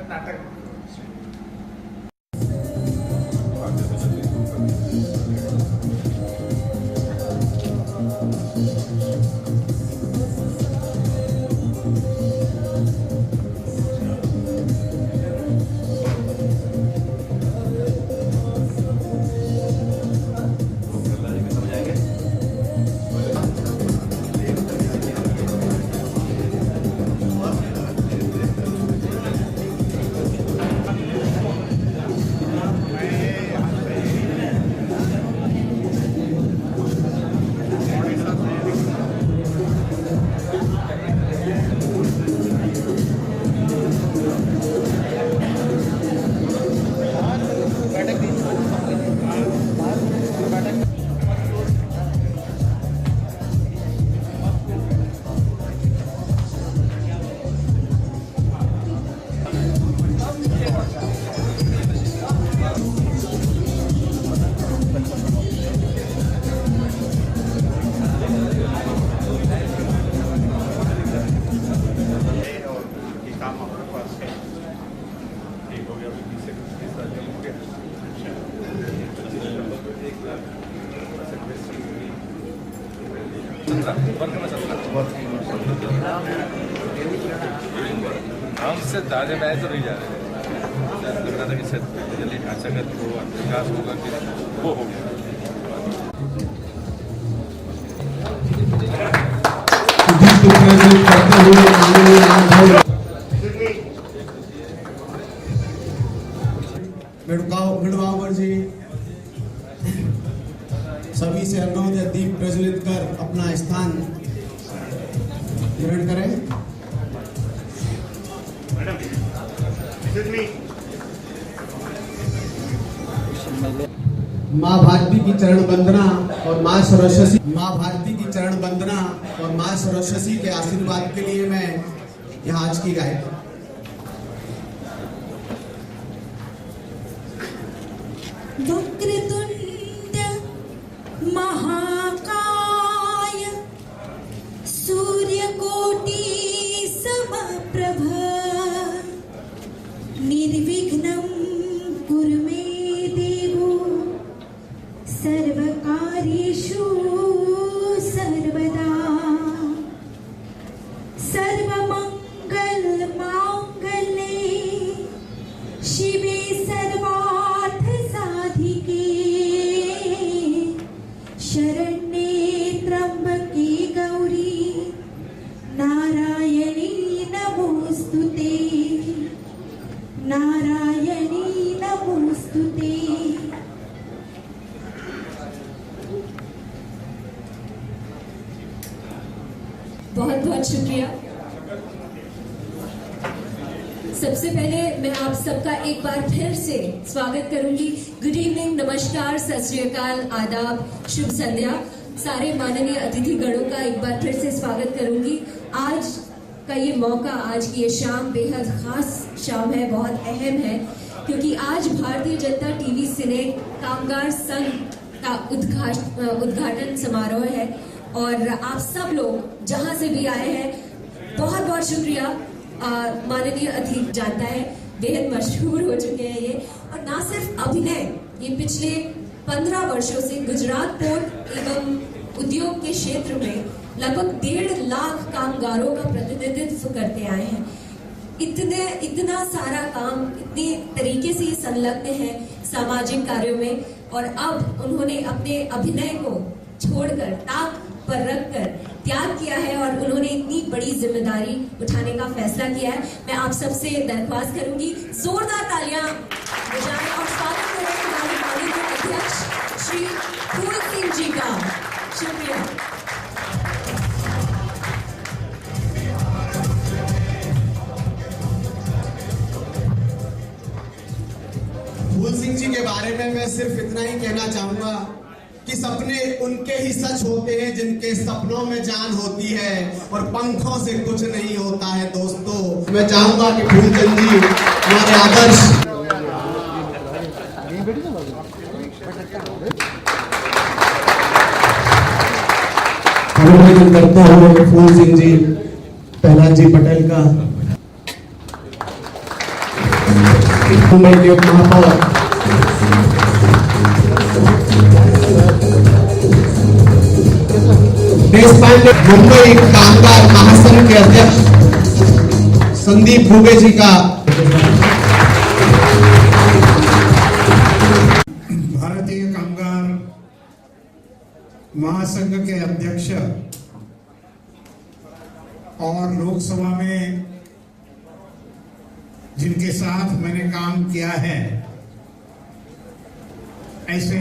नाटक हमसे ज़्यादा बैच तो नहीं जा रहे लग रहा था कि जल्दी ढांचागत हो विकास होगा कि वो हो गया। जी सभी से अनुरोध है दीप प्रज्वलित कर अपना स्थान ग्रहण करें। माँ भारती की चरण वंदना और माँ सरस्वती के आशीर्वाद के लिए मैं यहाँ आज की गाय वक्रतुंड महाकाय सूर्यकोटि समप्रभ निर्विघ्नं कुरु मे देवो सर्वकार्येषु सर्वदा सर्वमंगल मांगल्ये शिवे सर्वार्थ साधिके शरण्ये त्र्यंबके गौरी नारायणी नमोस्तुते नारायणी नमोस्तुते। बहुत बहुत शुक्रिया। सबसे पहले मैं आप सबका एक बार फिर से स्वागत करूंगी। गुड इवनिंग, नमस्कार, सत श्री अकाल, आदाब, शुभ संध्या। सारे माननीय अतिथि गणों का एक बार फिर से स्वागत करूंगी। आज का ये मौका, आज की ये शाम बेहद खास शाम है, बहुत अहम है, क्योंकि आज भारतीय जनता टीवी सिने कामगार संघ का उद्घाटन समारोह है और आप सब लोग जहां से भी आए हैं बहुत बहुत शुक्रिया। माननीय अतिथि जानता है बेहद मशहूर हो चुके हैं ये, और ना सिर्फ अभिनय, ये पिछले 15 वर्षों से गुजरात पोर्ट एवं उद्योग के क्षेत्र में लगभग 1.5 लाख कामगारों का प्रतिनिधित्व करते आए हैं। इतना सारा काम, इतने तरीके से संलग्न है सामाजिक कार्यों में, और अब उन्होंने अपने अभिनय को छोड़कर ताक पर रखकर त्याग किया है और उन्होंने इतनी बड़ी जिम्मेदारी उठाने का फैसला किया है। मैं आप सबसे दरख्वास्त करूंगी जोरदार तालियां बजाएं और स्वागत करें हमारे माननीय अध्यक्ष श्री फूल सिंह जी का। शुक्रिया। फूल सिंह जी के बारे में मैं सिर्फ इतना ही कहना चाहूंगा कि सपने उनके ही सच होते हैं जिनके सपनों में जान होती है, और पंखों से कुछ नहीं होता है दोस्तों। मैं चाहूंगा कि फूलचंद जी हमारे आदर्श अभिनंदन करता हूँ फूल सिंह जी, प्रहलाद जी पटेल का, मुंबई के उप महापौर देश पांडे, मुंबई कामगार महासंघ के अध्यक्ष संदीप दुबे जी का, भारतीय कामगार महासंघ के अध्यक्ष और लोकसभा में जिनके साथ मैंने काम किया है, ऐसे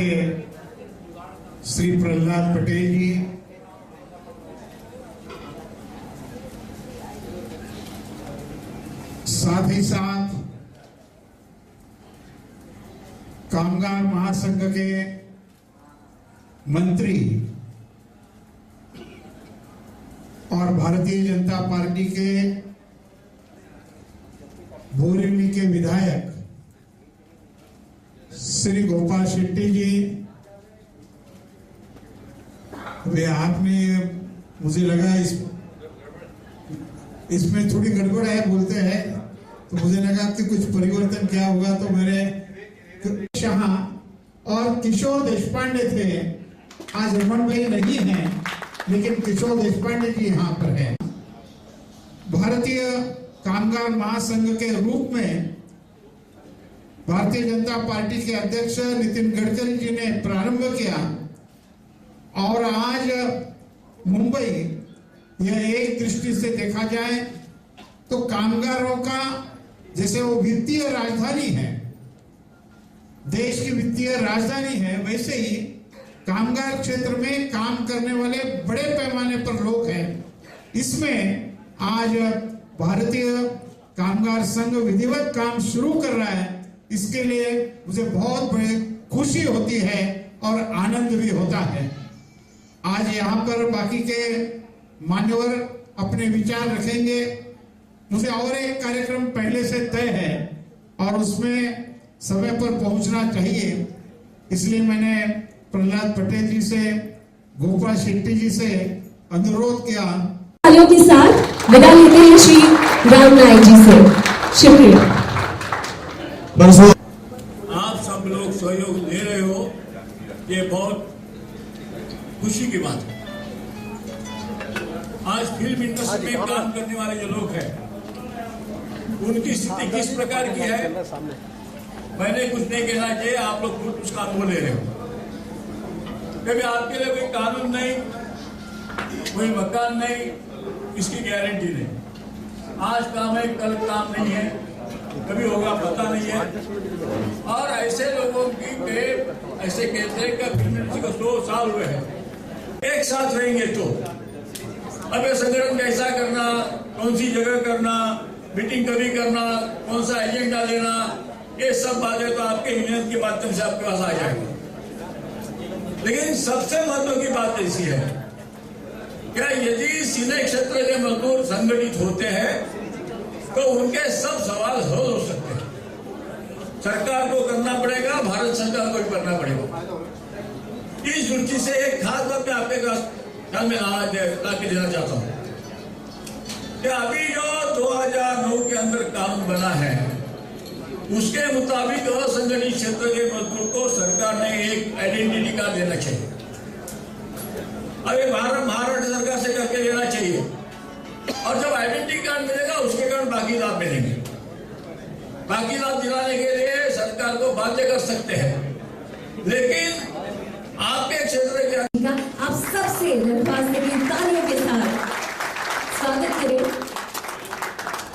श्री प्रहलाद पटेल जी, साथ ही साथ कामगार महासंघ के मंत्री और भारतीय जनता पार्टी के बोरीवली के विधायक श्री गोपाल शेट्टी जी, वे आपने, मुझे लगा इसमें थोड़ी गड़बड़ है बोलते हैं, तो मुझे लगा कि कुछ परिवर्तन क्या होगा, तो मेरे शाह और किशोर देशपांडे थे। आज रमन भाई नहीं है, लेकिन किशोर देशपांडे जी यहाँ पर है। भारतीय कामगार महासंघ के रूप में भारतीय जनता पार्टी के अध्यक्ष नितिन गडकरी जी ने प्रारंभ किया, और आज मुंबई, यह एक दृष्टि से देखा जाए तो कामगारों का, जैसे वो वित्तीय राजधानी है, देश की वित्तीय राजधानी है, वैसे ही कामगार क्षेत्र में काम करने वाले बड़े पैमाने पर लोग हैं। इसमें आज भारतीय कामगार संघ विधिवत काम शुरू कर रहा है, इसके लिए मुझे बहुत बड़ी खुशी होती है और आनंद भी होता है। आज यहाँ पर बाकी के मान्यवर अपने विचार रखेंगे। मुझे और एक कार्यक्रम पहले से तय है और उसमें समय पर पहुंचना चाहिए, इसलिए मैंने प्रहलाद पटेल जी से, गोपाल शेट्टी जी से अनुरोध किया। तालियों के साथ विदा लेते हैं श्री राम नायक जी से। शुक्रिया। आप सब लोग सहयोग दे रहे हो, ये बहुत खुशी की बात है। आज फिल्म इंडस्ट्री में काम करने वाले जो लोग हैं, उनकी स्थिति किस प्रकार की है, मैंने कुछ नहीं कहना चाहिए, आप लोग खुद उसका अनुभव ले रहे हो। कभी आपके लिए कोई कानून नहीं, कोई मकान नहीं, इसकी गारंटी नहीं। आज काम है, कल काम नहीं है, कभी होगा पता नहीं है। और ऐसे लोगों की ऐसे कहते हैं कि फिल्म इंडस्ट्री को 100 साल हुए हैं, एक साथ रहेंगे तो अब ये संगठन कैसा करना, कौन सी जगह करना, मीटिंग कभी करना, कौन सा एजेंडा लेना, ये सब बातें तो आपके यूनियन के माध्यम से आपके पास आ जाएंगे। लेकिन सबसे महत्व की बात ऐसी है, क्या यदि सिने क्षेत्र के मजदूर संगठित होते हैं तो उनके सब सवाल हल हो सकते हैं। सरकार को करना पड़ेगा, भारत सरकार को भी करना पड़ेगा। इस दृष्टि से एक खास बात मैं आपके ध्यान में ला के देना चाहता हूँ कि अभी जो 2009 के अंदर कानून बना है, उसके मुताबिक असंगठित क्षेत्र के मजदूर को सरकार ने एक आइडेंटिटी कार्ड देना चाहिए। अभी महाराष्ट्र सरकार से करके देना चाहिए, और जब आइडेंटिटी कार्ड मिलेगा उसके कारण बाकी लाभ मिलेंगे। बाकी लाभ दिलाने के लिए सरकार को बाध्य कर सकते हैं, लेकिन आपके क्षेत्र के आप सबसे धन्यवाद देंगे, तालियों के साथ स्वागत करें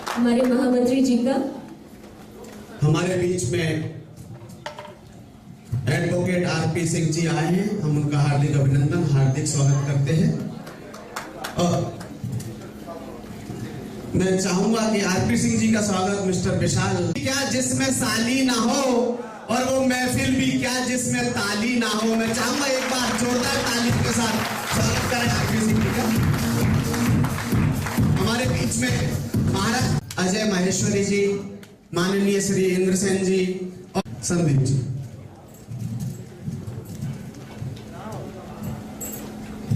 हमारे महामंत्री जी का। हमारे बीच में एडवोकेट आरपी सिंह जी आए हैं, हम उनका हार्दिक अभिनंदन, हार्दिक स्वागत करते हैं। और मैं चाहूंगा कि आरपी सिंह जी का स्वागत मिस्टर विशाल, क्या जिसमें साली ना हो और वो महफिल भी क्या जिसमें ताली ना हो। मैं चाहूंगा एक बार जोरदार ताली के साथ स्वागत करें आरपी सिंह जी का। हमारे बीच में महाराज अजय माहेश्वरी जी, माननीय श्री इंद्रसेन जी और संदीप जी।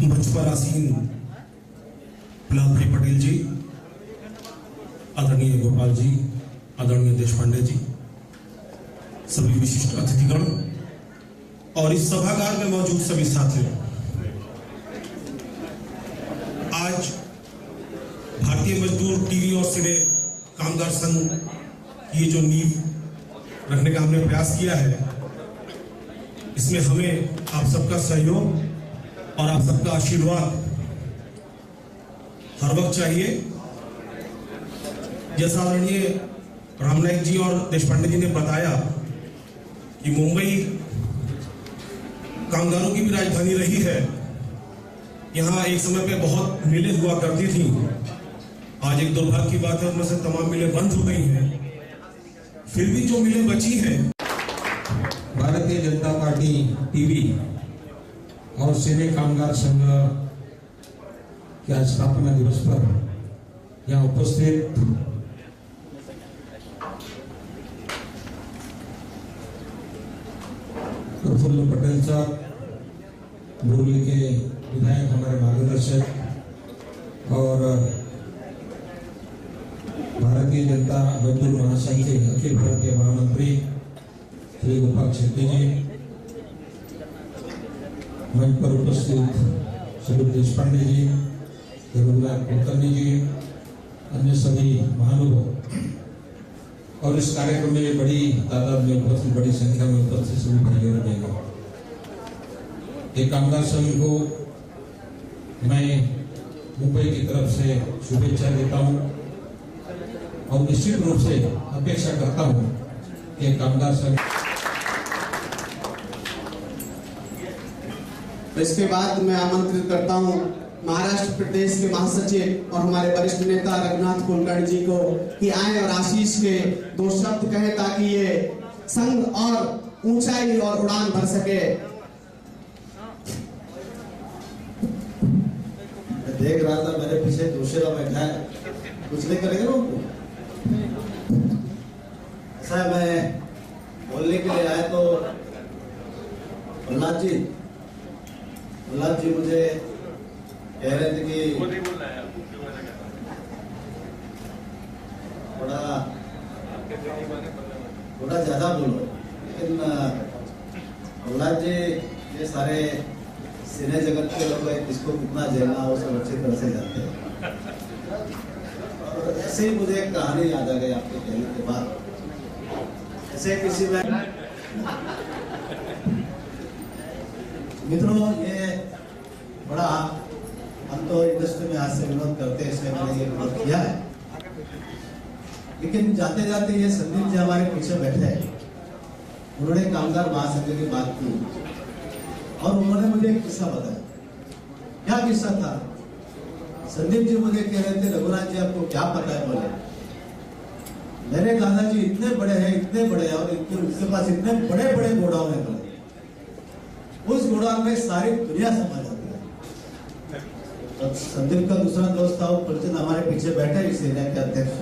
मंच पर आसीन प्रहलाद भाई पटेल जी, आदरणीय गोपाल जी, आदरणीय देशपांडे जी, सभी विशिष्ट अतिथिगण और इस सभागार में मौजूद सभी साथियों, आज भारतीय मजदूर टीवी और सिने कामगार संघ की ये जो नींव रखने का हमने प्रयास किया है, इसमें हमें आप सबका सहयोग और आप सबका आशीर्वाद हर वक्त चाहिए। जैसा आदरणीय रामनायक जी और देशपांडे जी ने बताया कि मुंबई कामगारों की भी राजधानी रही है। यहाँ एक समय पे बहुत मिलें हुआ करती थी। आज एक दुर्भाग्य की बात है, उनमें से तमाम मिलें बंद हो गई हैं। फिर भी जो मिलें बची हैं, भारतीय जनता पार्टी टीवी और सिने कामगार संघ के आज स्थापना दिवस पर यहाँ उपस्थित प्रफुल्ल पटेल साहब, बोरली के विधायक, हमारे मार्गदर्शक और भारतीय जनता मजदूर महासंघ के अखिल भारतीय महामंत्री श्री गोपाल शेट्टी जी, मंच पर उपस्थित श्री देशपांडे जी, रघुनाथ कुलकर्णी जी, अन्य सभी महानुभाव और इस कार्यक्रम में बड़ी तादाद में उपस्थित, बड़ी संख्या में उपस्थित सभी भाइयों और बहनों, एक कामगार संघ को मैं मुंबई की तरफ से शुभेच्छा देता हूं और निश्चित रूप से अपेक्षा करता हूं कि कामगार संघ। इसके बाद मैं आमंत्रित करता हूं महाराष्ट्र प्रदेश के महासचिव और हमारे वरिष्ठ नेता रघुनाथ कुलकर्णी जी को कि आए और आशीष के दो शब्द कहें ताकि ये संघ और ऊंचाई और उड़ान भर सके। देख रहा था मेरे पीछे दूसरा बैठा है, कुछ नहीं करेंगे ना उनको। ऐसा मैं बोलने के लिए आया तो प्रहलाद जी मुझे कह रहे थे कि थोड़ा ज्यादा बोलो, लेकिन प्रहलाद जी ये सारे सिने जगत के लोग हैं, किसको कितना झेलना वो सब अच्छी तरह से जानते हैं। और ऐसे ही मुझे एक कहानी याद आ गई आपके कहने के बाद। ऐसे किसी में मित्रों, ये बड़ा हम तो इंडस्ट्री में आज से विनोद करते हैं, इसलिए मैंने ये विनोद किया है, लेकिन जाते जाते ये संदीप जी हमारे पीछे बैठे हैं, उन्होंने कामगार महासंघ की बात की और उन्होंने मुझे एक किस्सा बताया। क्या किस्सा था? संदीप जी मुझे कह रहे थे, रघुनाथ जी आपको क्या पता है? बोले मेरे दादाजी इतने बड़े हैं, इतने बड़े हैं, और उनके पास इतने बड़े बड़े गोडाउन है, बोले उस गोडाउन में सारी दुनिया समा जाती है। तो संदीप का दूसरा दोस्त था, प्रचंड हमारे पीछे बैठे इस एरिया के अध्यक्ष।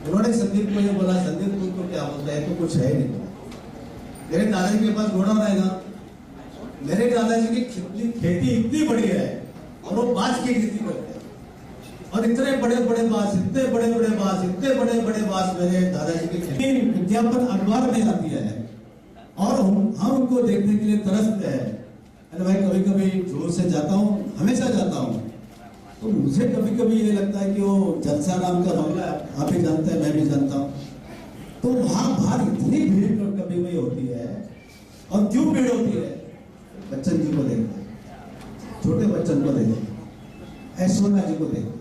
उन्होंने संदीप को ये बोला, संदीप तुमको क्या बोलता है? तो कुछ है ही नहीं। मेरे दादाजी के पास गोडाउन है ना, मेरे दादाजी की खेती इतनी बड़ी है और वो बांस की खेती करते हैं, और इतने बड़े बड़े बांस, इतने बड़े बड़े बांस, इतने बड़े बड़े बांस मेरे दादाजी की खेती। विज्ञापन अखबार में आती है और हम उनको देखने के लिए तरसते हैं। अरे भाई, कभी कभी जोर से जाता हूँ, हमेशा जाता हूँ, तो मुझे कभी कभी ये लगता है कि वो जलसा नाम का बंगला आप भी जानते हैं, मैं भी जानता हूँ, तो वहां बाहर इतनी भीड़ कभी कभी होती है। और क्यों भीड़ होती है? बच्चन जी को देखते, छोटे बच्चन को देखते, ऐश्वर्या जी को देखते।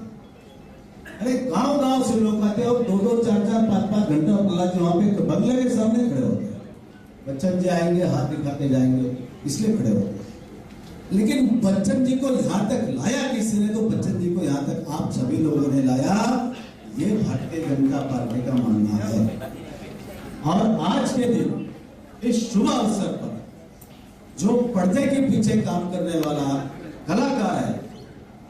अरे गांव गांव से लोग आते हैं और 2-2, 4-4, 5-5 घंटा प्रहलाद जी वहां पे बंगले के सामने खड़े होते हैं। बच्चन जी आएंगे, हाथ दिखाते जाएंगे, इसलिए खड़े होते हैं। लेकिन बच्चन जी को यहाँ तक लाया किसी ने? तो बच्चन जी को यहाँ तक आप सभी लोगों ने लाया, ये भारतीय जनता पार्टी का मानना है। और आज के दिन इस शुभ अवसर पर जो पर्दे के पीछे काम करने वाला कलाकार है,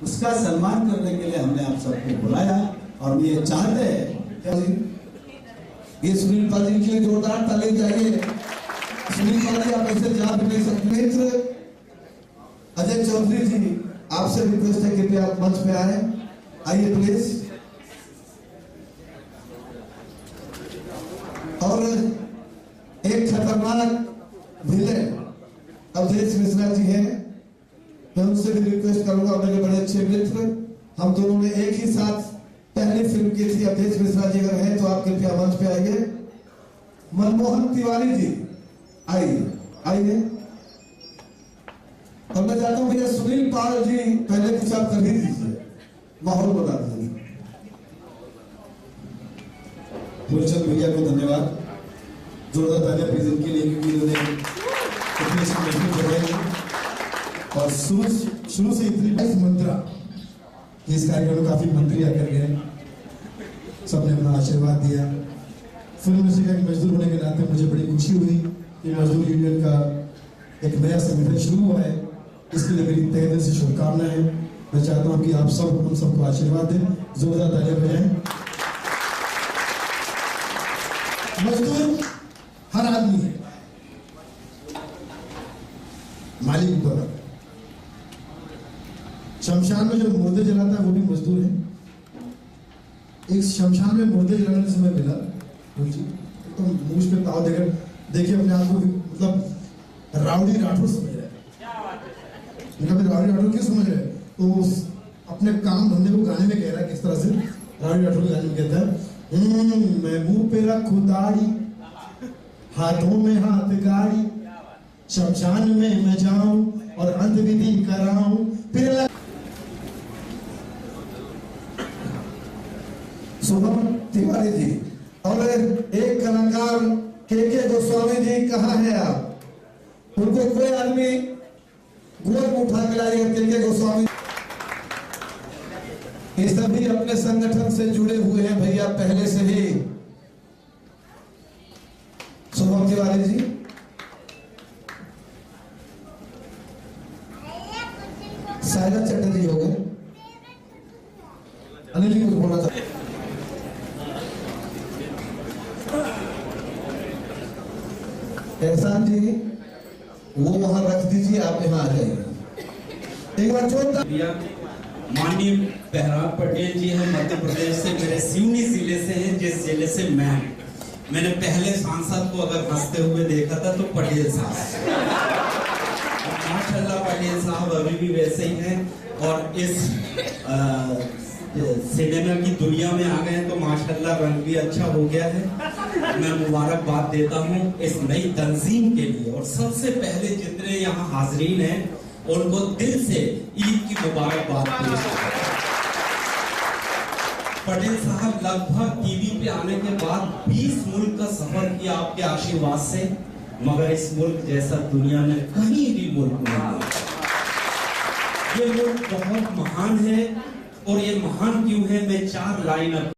उसका सम्मान करने के लिए हमने आप सबको बुलाया। और ये चाहते हैं ये सुनील पाल जी के लिए जोरदार ताली चाहिए। सुनील पाल जी आप ऐसे जा भी नहीं सकते। अजय चौधरी जी आपसे रिक्वेस्ट है कि आप मंच पे आए, आइए प्लीज। और एक खतरनाक विलेन अवधेश मिश्रा जी हैं, मैं उनसे भी रिक्वेस्ट करूंगा, मेरे बड़े अच्छे मित्र, हम दोनों ने एक ही साथ पहली फिल्म की थी। अवधेश मिश्रा जी अगर हैं तो आप कृपया मंच पे आइए। मनमोहन तिवारी जी आइए, आइए। और मैं चाहता हूं भैया सुनील पाल जी पहले कुछ आप कर ही दीजिए, माहौल बता दीजिए। मूलचंद भैया को धन्यवाद, जोरदार तालियां प्लीज इनके लिए, क्योंकि इन्होंने इतनी सी मेहनत लगाई और शुरू से इतनी मंत्रा कि इस कार्यक्रम में काफी मंत्री आकर गए, सबने अपना आशीर्वाद दिया। फिल्म इंडस्ट्री का एक मजदूर होने के नाते मुझे बड़ी खुशी हुई कि मजदूर यूनियन का एक नया संगठन शुरू हुआ है, इसके लिए मेरी तहे दिल से शुभकामनाएं। मैं चाहता हूं कि आप सब हम सबको आशीर्वाद दें, जोरदार तालियां बजाएं। मजदूर हर आदमी है, मालिक ऊपर। शमशान में जो मुर्दे जलाता है वो भी मजदूर है। एक शमशान में मुर्दे जलाने से मैं मिला तो मुझ पे ताव देकर देखिए अपने आप को, मतलब राउडी राठौर समझ रहे हैं। राउडी राठौर क्यों समझ रहे हैं? तो अपने काम धंधे को गाने में कह रहा है, किस तरह से राउडी राठौर गाने में कहता है, मैं मुंह पे रखूं दाढ़ी, हाथों में हाथ गाड़ी, शमशान में मैं जाऊं और अंधविधि कराऊं, फिर शुभम तिवारी जी। और एक कलाकार के गोस्वामी जी, कहाँ है आप? उनको कोई आदमी गोद में उठा के लाइए। के गोस्वामी ये सभी अपने संगठन से जुड़े हुए हैं भैया पहले से ही। शुभम तिवारी जी, साइला चटर्जी हो गए, अनिल जी कुछ बोलना था। एहसान जी वो वहां रख दीजिए, आप यहाँ आ जाइए। एक बार जोरदार। माननीय प्रहलाद पटेल जी हम मध्य प्रदेश से, मेरे सिवनी जिले से हैं, जिस जिले से मैंने पहले सांसद को अगर हंसते हुए देखा था तो पटेल साहब। माशाल्लाह पटेल साहब अभी भी वैसे ही हैं और इस सिनेमा की दुनिया में आ गए हैं तो माशाल्लाह रंग भी अच्छा हो गया है। मैं मुबारकबाद देता हूँ इस नई तंजीम के लिए, और सबसे पहले जितने यहाँ हाजरीन हैं उनको दिल से ईद की मुबारकबाद पेश करता हूं। पटेल साहब लगभग टीवी पे आने के बाद 20 मुल्क का सफर किया आपके आशीर्वाद से, मगर इस मुल्क जैसा दुनिया में कहीं भी मुल्क नहीं है। ये मुल्क बहुत महान है, और ये महान क्यों है मैं 4 लाइन